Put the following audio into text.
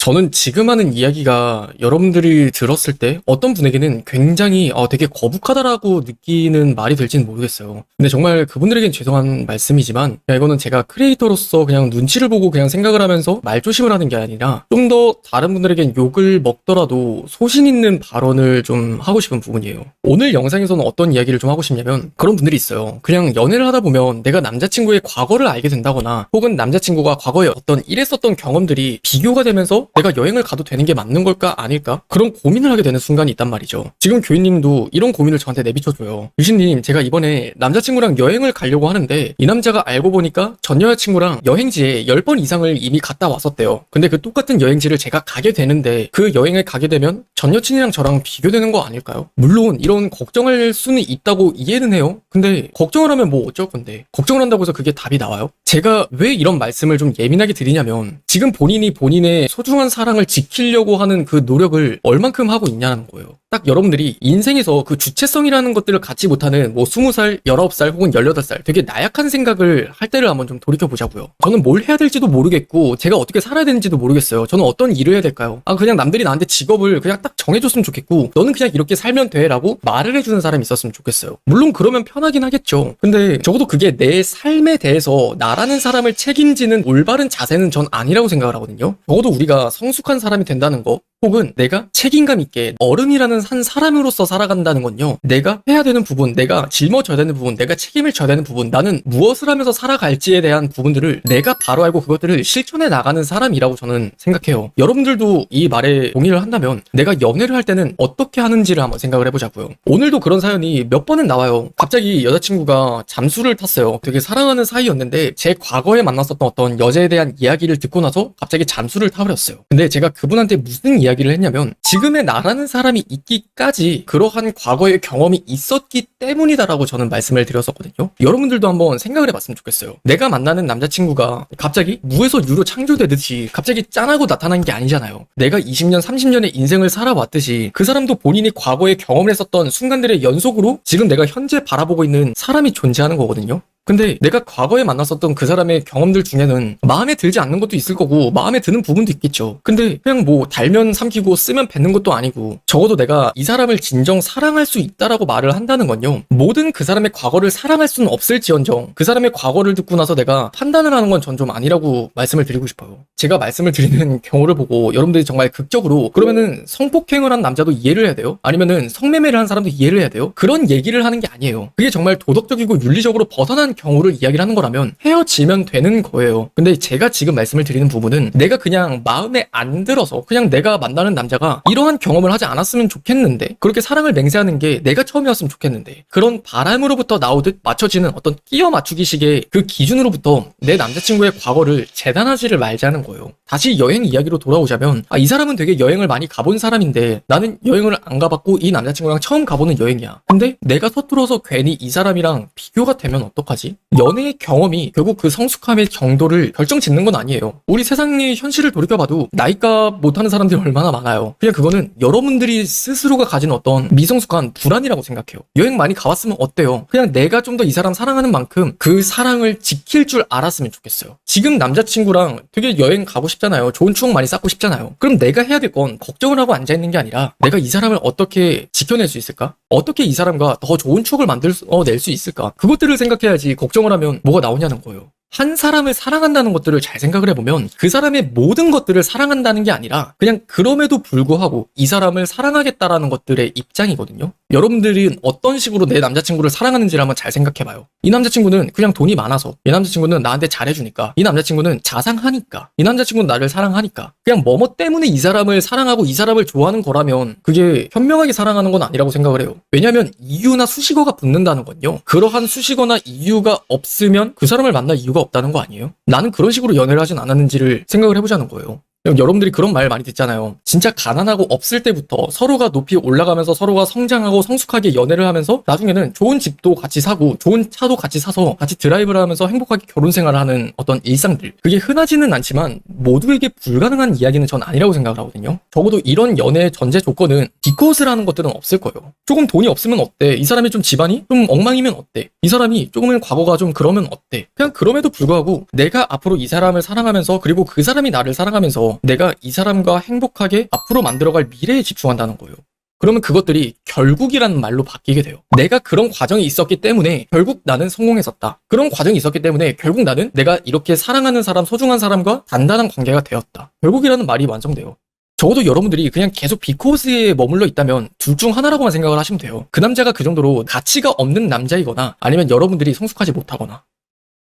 저는 지금 하는 이야기가 여러분들이 들었을 때 어떤 분에게는 굉장히 되게 거북하다라고 느끼는 말이 될지는 모르겠어요. 근데 정말 그분들에겐 죄송한 말씀이지만 이거는 제가 크리에이터로서 그냥 눈치를 보고 그냥 생각을 하면서 말조심을 하는 게 아니라 좀 더 다른 분들에겐 욕을 먹더라도 소신 있는 발언을 좀 하고 싶은 부분이에요. 오늘 영상에서는 어떤 이야기를 좀 하고 싶냐면 그런 분들이 있어요. 그냥 연애를 하다 보면 내가 남자친구의 과거를 알게 된다거나 혹은 남자친구가 과거에 어떤 일했었던 경험들이 비교가 되면서 내가 여행을 가도 되는 게 맞는 걸까 아닐까? 그런 고민을 하게 되는 순간이 있단 말이죠. 지금 교인님도 이런 고민을 저한테 내비쳐줘요. 유신님, 제가 이번에 남자친구랑 여행을 가려고 하는데 이 남자가 알고 보니까 전 여자친구랑 여행지에 10번 이상을 이미 갔다 왔었대요. 근데 그 똑같은 여행지를 제가 가게 되는데 그 여행을 가게 되면 전 여친이랑 저랑 비교되는 거 아닐까요? 물론 이런 걱정할 수는 있다고 이해는 해요. 근데 걱정을 하면 뭐 어쩔 건데 걱정을 한다고 해서 그게 답이 나와요? 제가 왜 이런 말씀을 좀 예민하게 드리냐면 지금 본인이 본인의 소중한 사랑을 지키려고 하는 그 노력을 얼만큼 하고 있냐는 거예요. 딱 여러분들이 인생에서 그 주체성이라는 것들을 갖지 못하는 뭐 20살, 19살 혹은 18살 되게 나약한 생각을 할 때를 한번 좀 돌이켜보자고요. 저는 뭘 해야 될지도 모르겠고 제가 어떻게 살아야 되는지도 모르겠어요. 저는 어떤 일을 해야 될까요? 그냥 남들이 나한테 직업을 그냥 딱 정해줬으면 좋겠고 너는 그냥 이렇게 살면 돼 라고 말을 해주는 사람이 있었으면 좋겠어요. 물론 그러면 편하긴 하겠죠. 근데 적어도 그게 내 삶에 대해서 나라는 사람을 책임지는 올바른 자세는 전 아니라고 생각을 하거든요. 적어도 우리가 성숙한 사람이 된다는 거 혹은 내가 책임감 있게 어른이라는 한 사람으로서 살아간다는 건요. 내가 해야 되는 부분, 내가 짊어져야 되는 부분, 내가 책임을 져야 되는 부분, 나는 무엇을 하면서 살아갈지에 대한 부분들을 내가 바로 알고 그것들을 실천해 나가는 사람이라고 저는 생각해요. 여러분들도 이 말에 동의를 한다면 내가 연애를 할 때는 어떻게 하는지를 한번 생각을 해보자고요. 오늘도 그런 사연이 몇 번은 나와요. 갑자기 여자친구가 잠수를 탔어요. 되게 사랑하는 사이였는데 제 과거에 만났었던 어떤 여자에 대한 이야기를 듣고 나서 갑자기 잠수를 타버렸어요. 근데 제가 그분한테 무슨 이야기를 했냐면 지금의 나라는 사람이 있기까지 그러한 과거의 경험이 있었기 때문이다라고 저는 말씀을 드렸었거든요. 여러분들도 한번 생각을 해봤으면 좋겠어요. 내가 만나는 남자친구가 갑자기 무에서 유로 창조되듯이 갑자기 짠하고 나타난 게 아니잖아요. 내가 20년, 30년의 인생을 살아왔듯이 그 사람도 본인이 과거에 경험을 했었던 순간들의 연속으로 지금 내가 현재 바라보고 있는 사람이 존재하는 거거든요. 근데 내가 과거에 만났었던 그 사람의 경험들 중에는 마음에 들지 않는 것도 있을 거고 마음에 드는 부분도 있겠죠. 근데 그냥 뭐 달면 삼키고 쓰면 뱉는 것도 아니고 적어도 내가 이 사람을 진정 사랑할 수 있다라고 말을 한다는 건요. 모든 그 사람의 과거를 사랑할 수는 없을지언정 그 사람의 과거를 듣고 나서 내가 판단을 하는 건 전 좀 아니라고 말씀을 드리고 싶어요. 제가 말씀을 드리는 경우를 보고 여러분들이 정말 극적으로 그러면은 성폭행을 한 남자도 이해를 해야 돼요? 아니면은 성매매를 한 사람도 이해를 해야 돼요? 그런 얘기를 하는 게 아니에요. 그게 정말 도덕적이고 윤리적으로 벗어난 경우를 이야기를 하는 거라면 헤어지면 되는 거예요. 근데 제가 지금 말씀을 드리는 부분은 내가 그냥 마음에 안 들어서 그냥 내가 만나는 남자가 이러한 경험을 하지 않았으면 좋겠는데 그렇게 사랑을 맹세하는 게 내가 처음이었으면 좋겠는데 그런 바람으로부터 나오듯 맞춰지는 어떤 끼워 맞추기식의 그 기준으로부터 내 남자친구의 과거를 재단하지를 말자는 거예요. 다시 여행 이야기로 돌아오자면 이 사람은 되게 여행을 많이 가본 사람인데 나는 여행을 안 가봤고 이 남자친구랑 처음 가보는 여행이야. 근데 내가 서툴어서 괜히 이 사람이랑 비교가 되면 어떡하지? 연애의 경험이 결국 그 성숙함의 정도를 결정짓는 건 아니에요. 우리 세상의 현실을 돌이켜봐도 나이값 못하는 사람들이 얼마나 많아요. 그냥 그거는 여러분들이 스스로가 가진 어떤 미성숙한 불안이라고 생각해요. 여행 많이 가봤으면 어때요? 그냥 내가 좀 더 이 사람 사랑하는 만큼 그 사랑을 지킬 줄 알았으면 좋겠어요. 지금 남자친구랑 되게 여행 가고 싶잖아요. 좋은 추억 많이 쌓고 싶잖아요. 그럼 내가 해야 될 건 걱정을 하고 앉아있는 게 아니라 내가 이 사람을 어떻게 지켜낼 수 있을까? 어떻게 이 사람과 더 좋은 추억을 낼 수 있을까? 그것들을 생각해야지 걱정을 하면 뭐가 나오냐는 거예요. 한 사람을 사랑한다는 것들을 잘 생각을 해보면 그 사람의 모든 것들을 사랑한다는 게 아니라 그냥 그럼에도 불구하고 이 사람을 사랑하겠다라는 것들의 입장이거든요. 여러분들은 어떤 식으로 내 남자친구를 사랑하는지를 한번 잘 생각해봐요. 이 남자친구는 그냥 돈이 많아서, 이 남자친구는 나한테 잘해주니까, 이 남자친구는 자상하니까, 이 남자친구는 나를 사랑하니까 그냥 뭐뭐 때문에 이 사람을 사랑하고 이 사람을 좋아하는 거라면 그게 현명하게 사랑하는 건 아니라고 생각을 해요. 왜냐면 이유나 수식어가 붙는다는 건요. 그러한 수식어나 이유가 없으면 그 사람을 만날 이유가 없다는 거 아니에요? 나는 그런 식으로 연애를 하진 않았는지를 생각을 해보자는 거예요. 여러분들이 그런 말 많이 듣잖아요. 진짜 가난하고 없을 때부터 서로가 높이 올라가면서 서로가 성장하고 성숙하게 연애를 하면서 나중에는 좋은 집도 같이 사고 좋은 차도 같이 사서 같이 드라이브를 하면서 행복하게 결혼 생활을 하는 어떤 일상들. 그게 흔하지는 않지만 모두에게 불가능한 이야기는 전 아니라고 생각을 하거든요. 적어도 이런 연애의 전제 조건은 기껏을 하는 것들은 없을 거예요. 조금 돈이 없으면 어때? 이 사람이 좀 집안이 좀 엉망이면 어때? 이 사람이 조금은 과거가 좀 그러면 어때? 그냥 그럼에도 불구하고 내가 앞으로 이 사람을 사랑하면서 그리고 그 사람이 나를 사랑하면서 집중해서 내가 이 사람과 행복하게 앞으로 만들어갈 미래에 집중한다는 거예요. 그러면 그것들이 결국이라는 말로 바뀌게 돼요. 내가 그런 과정이 있었기 때문에 결국 나는 성공했었다. 그런 과정이 있었기 때문에 결국 나는 내가 이렇게 사랑하는 사람, 소중한 사람과 단단한 관계가 되었다. 결국이라는 말이 완성돼요. 적어도 여러분들이 그냥 계속 비코스에 머물러 있다면 둘 중 하나라고만 생각을 하시면 돼요. 그 남자가 그 정도로 가치가 없는 남자이거나 아니면 여러분들이 성숙하지 못하거나